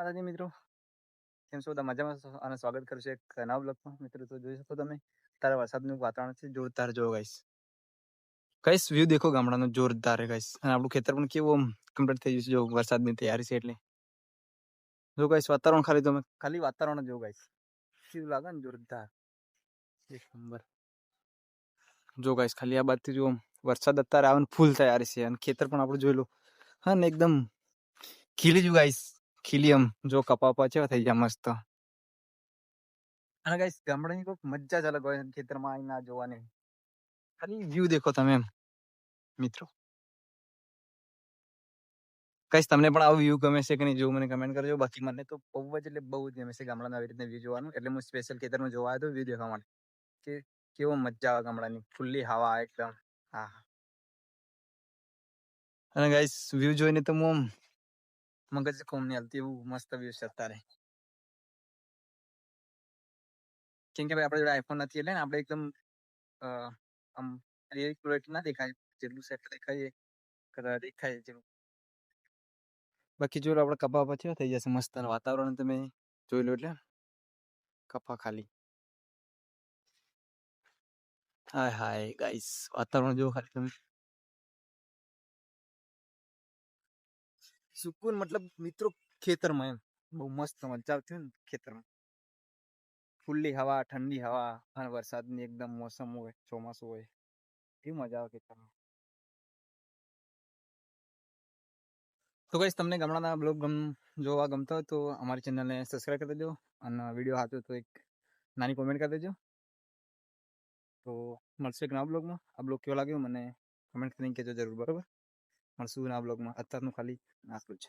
માતાજી મિત્રો, કેમ છો? બધા મજામાં છો? અને સ્વાગત કરું છું એક નવા બ્લોગમાં. મિત્રો તો જોઈ શકો તમે તારા વરસાદનું વાતાવરણ છે જોરદાર. જો ગાઈસ ગાઈસ વ્યૂ દેખો ગામડાનો જોરદાર હે ગાઈસ. અને આપણું ખેતર પણ કેવું આમ કમ્પ્લીટ થઈ ગયું છે. જો વરસાદની તૈયારી છે એટલે જો ગાઈસ વાતાવરણ ખાલી વાતાવરણ જો ગાઈસ કેવું લાગે ને જોરદાર એક નંબર. જો ગાઈસ ખાલી આ બાજુથી જો વરસાદ અત્યારે આવે ને ફૂલ તૈયારી છે અને ખેતર પણ આપણું જોઈ લો. હા ને એકદમ ખીલી જો ગાઈસ ખીલી આમ જો કપા છે થઈ ગયા મસ્ત. અને ગાઈસ ગામડાની કોઈક મજા જ અલગ હોય ખેતરમાં આવીને આ જોવાની. ખાલી વ્યૂ દેખો તમે એમ મિત્રો. ગાઈસ તમને પણ આવું વ્યૂ ગમે છે કે નહીં જોવું મને કમેન્ટ કરજો. બાકી મને તો બહુ જ એટલે બહુ જ ગમે છે ગામડામાં આવી રીતના વ્યૂ જોવાનું. એટલે હું સ્પેશિયલ ખેતરમાં જોવા આવ્યો હતો વ્યૂ દેખવા માટે કે કેવો મજા આવે ગામડાની ખુલ્લી હવા એકદમ. હા. અને ગાઈસ વ્યૂ જોઈને તો હું મગજ કોમ નહીં હાલતી એવું મસ્ત વ્યૂ છે અત્યારે. કેમ કે ભાઈ આપણા જોડે આઈફોન નથી એટલે ને આપણે એકદમ આમ ક્લિયર ના દેખાય જેટલું સેટ દેખાય કદાચ દેખાય જેવું. બાકી જો આપણે કપા પછી થઈ જશે મસ્ત વાતાવરણ તમે જોઈ લો એટલે કપા ખાલી હાય હાય ગાઈસ વાતાવરણ જો ખાલી તમે સુકૂન મતલબ મિત્રો ખેતરમાં એમ બહુ મસ્ત મજા આવતી હોય ને ખેતરમાં ખુલ્લી હવા ઠંડી હવા અને વરસાદની એકદમ મોસમ હોય ચોમાસું હોય કેવી મજા આવે ખેતરમાં. તો ગાઈસ તમને ગામડાના બ્લોગ જોવા ગમતા હોય તો અમારી ચેનલને સબસ્ક્રાઈબ કરી દેજો અને વિડીયો હાથો તો એક નાની કોમેન્ટ કરી દેજો. તો મળશે એક નવા બ્લોગમાં. આ બ્લોગ કેવો લાગ્યો મને કમેન્ટ કરીને કહેજો જરૂર. બરાબર મળશું નવા બ્લોગમાં. અત્યારનું ખાલી આટલું જ.